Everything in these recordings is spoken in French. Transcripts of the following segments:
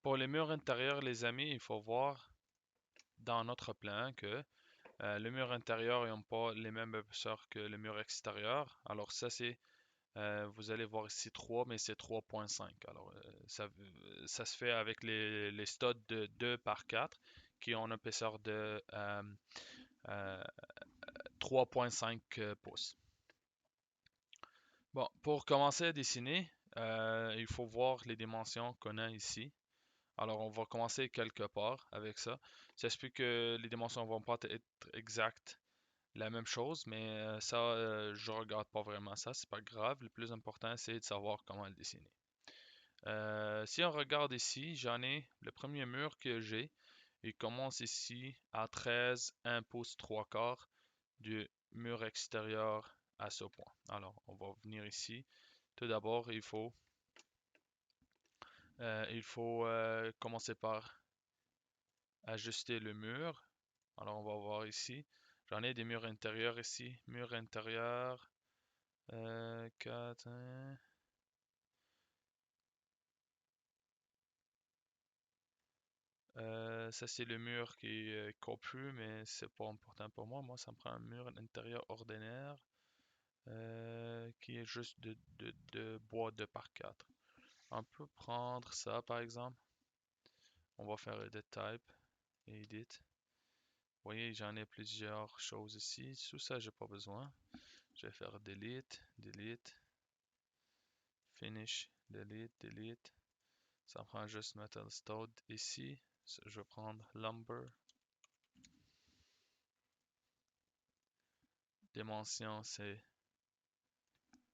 Pour les murs intérieurs, les amis, il faut voir dans notre plan que le mur intérieur n'a pas les mêmes épaisseurs que le mur extérieur. Alors ça, vous allez voir ici 3, mais c'est 3,5. Alors ça se fait avec les studs de 2 par 4 qui ont une épaisseur de euh, 3,5 pouces. Bon, pour commencer à dessiner, il faut voir les dimensions qu'on a ici. Alors, on va commencer quelque part avec ça. Ça se peut que les dimensions vont pas être exactes la même chose, mais ça, je regarde pas vraiment ça. C'est pas grave. Le plus important, c'est de savoir comment le dessiner. Si on regarde ici, j'en ai le premier mur que j'ai. Il commence ici à 13, 1 pouce 3 quarts du mur extérieur à ce point. Alors, on va venir ici. Tout d'abord, il faut commencer par ajuster le mur. Alors, on va voir ici. J'en ai des murs intérieurs ici. Mur intérieur, 4, ça, c'est le mur qui est copu, mais c'est pas important pour moi. Moi, ça me prend un mur intérieur ordinaire qui est juste de bois 2 par 4. On peut prendre ça, par exemple. On va faire edit type, edit. Vous voyez, j'en ai plusieurs choses ici. Sous ça, j'ai pas besoin. Je vais faire delete, delete, finish, delete, delete. Ça prend juste metal stud ici. Je vais prendre lumber. Dimension, c'est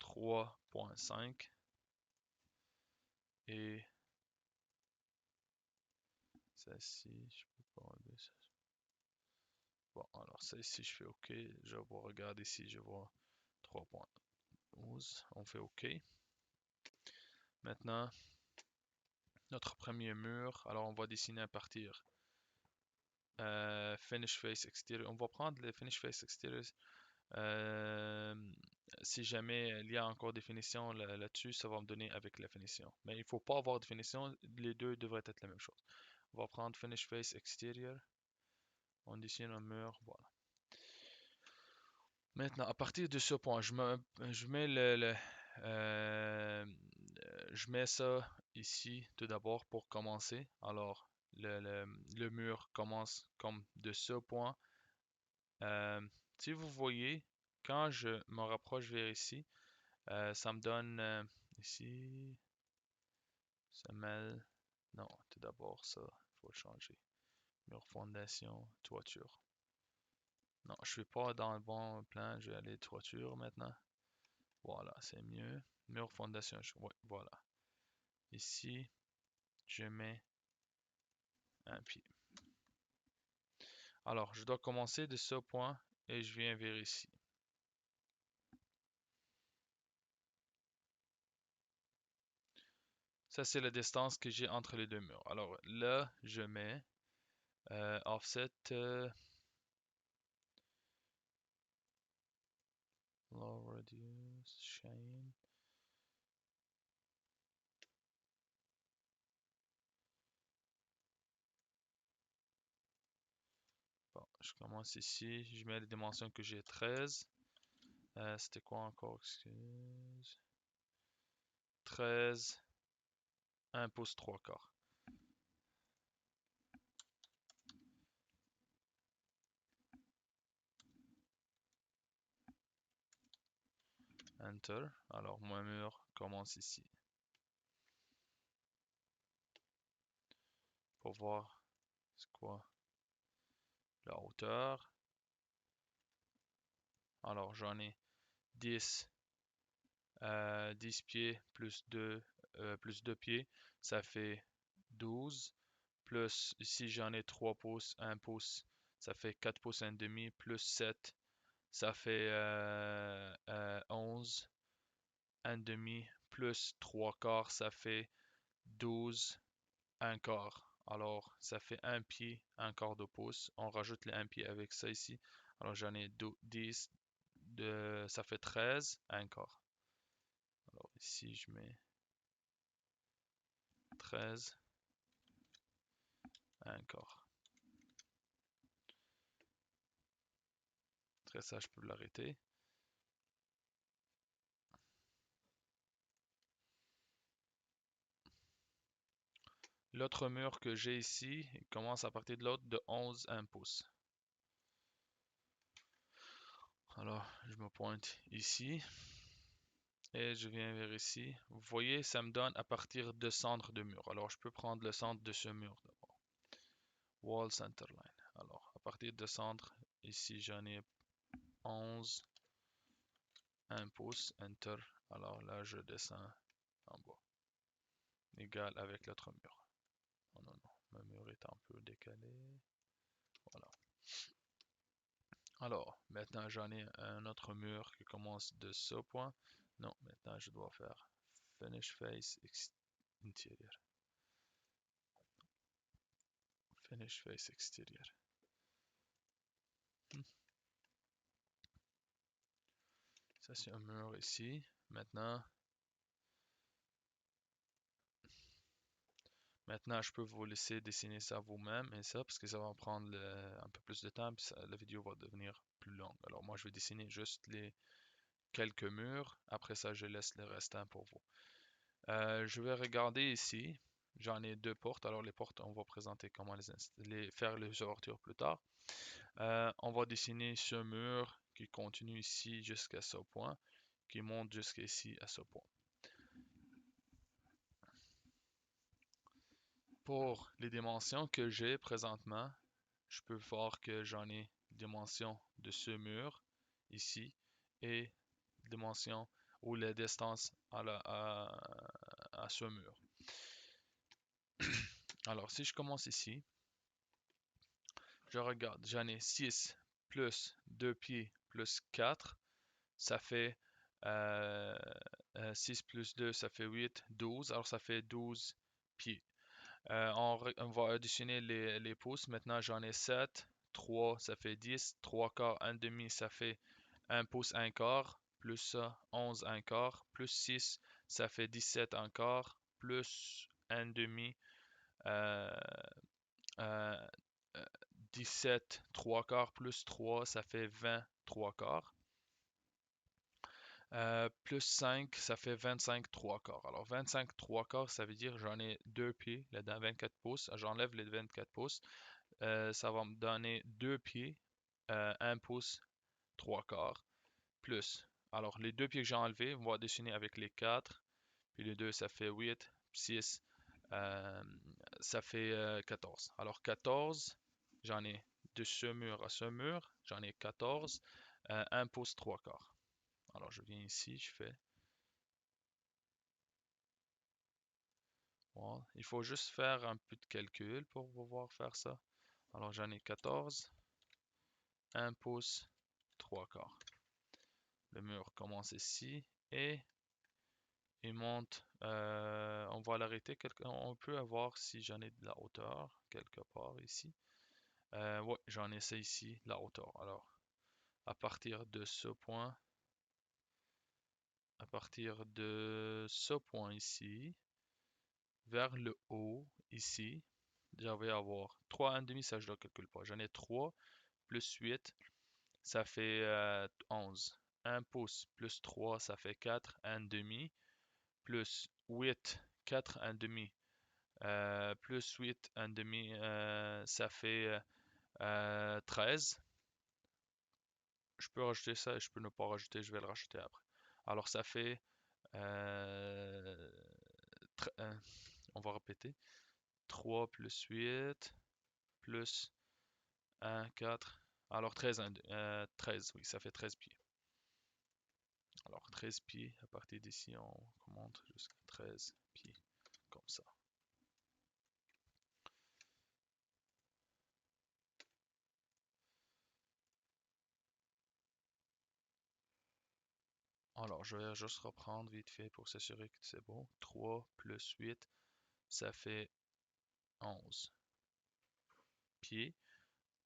3,5. Et ça ici, je peux pas enlever ça. Bon, alors ça ici, je fais OK. Je vais regarder ici, je vois 3,11. On fait OK. Maintenant, notre premier mur. Alors, on va dessiner à partir Finish Face Exterior. On va prendre le Finish Face Exterior. Euh, si jamais il y a encore des finitions là-dessus, ça va me donner avec la finition. Mais il ne faut pas avoir de finition. Les deux devraient être la même chose. On va prendre Finish Face Exterior. On dessine un mur. Voilà. Maintenant, à partir de ce point, je mets euh, je mets ça ici tout d'abord pour commencer. Alors, le mur commence comme de ce point. Euh, si vous voyez, quand je me rapproche vers ici, ça me donne ici, ça mêle. Non, tout d'abord ça, il faut le changer. Mur fondation, toiture. Non, je suis pas dans le bon plan, je vais aller toiture maintenant. Voilà, c'est mieux. Mur fondation, ouais, voilà. Ici, je mets un pied. Alors, je dois commencer de ce point et je viens vers ici. Ça, c'est la distance que j'ai entre les deux murs. Alors là, je mets offset low radius chain. Bon, je commence ici. Je mets les dimensions que j'ai 13. C'était quoi encore? Excuse. 13, 1 pouce 3 quarts. Enter. Alors, mon mur commence ici. Pour voir c'est quoi la hauteur. Alors, j'en ai 10, 10 pieds plus 2 pieds. Ça fait 12. Plus ici, j'en ai 3 pouces, 1 pouce. Ça fait 4 pouces et demi. Plus 7, ça fait 11. 1 demi. Plus 3 quarts, ça fait 12. 1 quart. Alors, ça fait 1 pied, 1 quart de pouce. On rajoute les 1 pied avec ça ici. Alors, j'en ai 10, ça fait 13, 1 quart. Alors, ici, je mets 13. 1 quart. Après ça, je peux l'arrêter. L'autre mur que j'ai ici, il commence à partir de l'autre de 11 1 pouce. Alors, je me pointe ici et je viens vers ici. Vous voyez, ça me donne à partir de centre de mur. Alors, je peux prendre le centre de ce mur d'abord. Wall center line. Alors, à partir de centre, ici, j'en ai 11 1 pouce, enter. Alors là, je descends en bas. Égal avec l'autre mur. Oh non, non, mon mur est un peu décalé. Voilà. Alors, maintenant j'en ai un autre mur qui commence de ce point. Non, maintenant je dois faire Finish Face Interior. Finish Face Exterior. Ça c'est un mur ici. Maintenant, je peux vous laisser dessiner ça vous-même et ça, parce que ça va prendre un peu plus de temps, puis la vidéo va devenir plus longue. Alors moi, je vais dessiner juste les quelques murs. Après ça, je laisse le restant pour vous. Je vais regarder ici. J'en ai deux portes. Alors les portes, on va présenter comment les installer, faire les ouvertures plus tard. On va dessiner ce mur qui continue ici jusqu'à ce point, qui monte jusqu'ici à ce point. Pour les dimensions que j'ai présentement, je peux voir que j'en ai dimension de ce mur ici et dimension ou la distance à ce mur. Alors, si je commence ici, je regarde, j'en ai 6 plus 2 pieds plus 4, ça fait 6 plus 2, ça fait 8, 12, alors ça fait 12 pieds. On va additionner les pouces, maintenant j'en ai 7, 3, ça fait 10, 3 quarts, 1 demi, ça fait 1 pouce, 1 quart, plus ça, 11, 1 quart, plus 6, ça fait 17, 1 quart, plus 1 demi, euh, euh, 17 3 quarts plus 3, ça fait 20 3 quarts. Plus 5, ça fait 25 3 quarts. Alors 25 3 quarts, ça veut dire j'en ai 2 pieds là-dedans, 24 pouces. J'enlève les 24 pouces. Ça va me donner 2 pieds, 1 pouce, 3 quarts. Plus. Alors les 2 pieds que j'ai enlevés, on va dessiner avec les 4. Puis les 2, ça fait 8, 6, ça fait 14. Alors 14, j'en ai de ce mur à ce mur, j'en ai 14, 1 pouce 3 quarts. Alors je viens ici, je fais. Voilà. Il faut juste faire un peu de calcul pour pouvoir faire ça. Alors j'en ai 14, 1 pouce 3 quarts. Le mur commence ici et il monte. On va l'arrêter. On peut avoir si j'en ai de la hauteur quelque part ici. Ouais, j'en ai ça ici, la hauteur. Alors, à partir de ce point, ici, vers le haut, ici, je vais avoir 3,5, ça je ne le calcule pas. J'en ai 3 plus 8, ça fait 11. 1 pouce plus 3, ça fait 4, 1,5, plus 8, 4, 1,5, plus 8, 1,5, ça fait 13. Je peux rajouter ça et je peux ne pas rajouter, je vais le rajouter après. Alors ça fait, euh, on va répéter, 3 plus 8 plus 1, 4. Alors 13, 13, oui, ça fait 13 pieds. Alors 13 pieds, à partir d'ici, on monte jusqu'à 13 pieds, comme ça. Alors, je vais juste reprendre vite fait pour s'assurer que c'est bon. 3 plus 8, ça fait 11 pieds.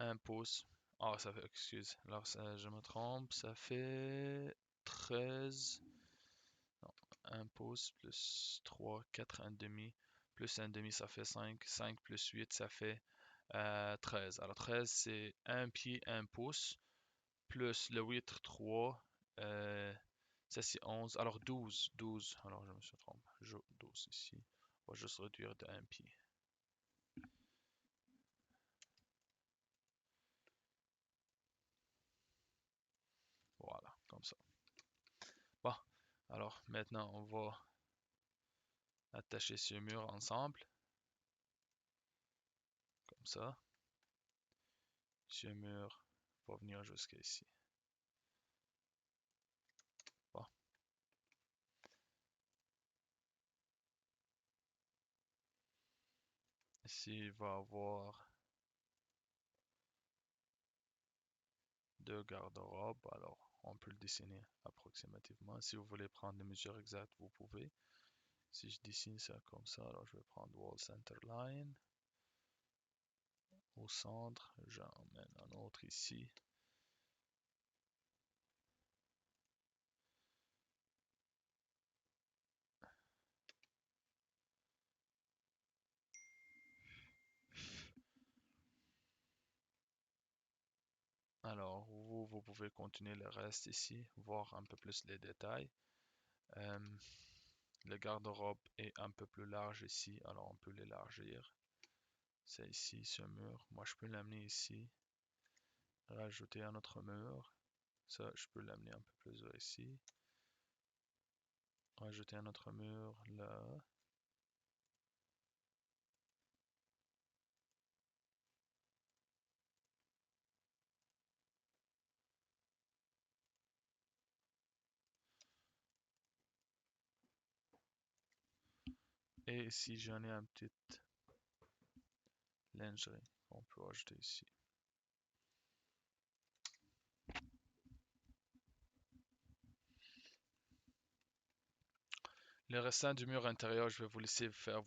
1 pouce. Ah, ça fait, excuse. Alors, je me trompe. Ça fait 13. Non, 1 pouce plus 3, 4, 1 demi. Plus 1 demi, ça fait 5. 5 plus 8, ça fait 13. Alors 13, c'est un pied, un pouce, plus le 8, 3. Ça, c'est 11. Alors 12. 12. Alors, je me suis trompé. 12 ici. On va juste réduire de un pied. Voilà, comme ça. Bon, alors maintenant, on va attacher ce mur ensemble. Comme ça. Ce mur va venir jusqu'à ici. Bon. Ici, il va y avoir deux garde-robes. Alors, on peut le dessiner approximativement. Si vous voulez prendre les mesures exactes, vous pouvez. Si je dessine ça comme ça, alors je vais prendre Wall Center Line. Au centre, j'en mets un autre ici. Alors, vous pouvez continuer le reste ici, voir un peu plus les détails. Le garde-robe est un peu plus large ici, alors on peut l'élargir. C'est ici, ce mur. Moi, je peux l'amener ici. Rajouter un autre mur. Ça, je peux l'amener un peu plus vers ici. Rajouter un autre mur là. Et ici, j'en ai un petit lingerie qu'on peut ajouter ici. Le restant du mur intérieur, je vais vous laisser faire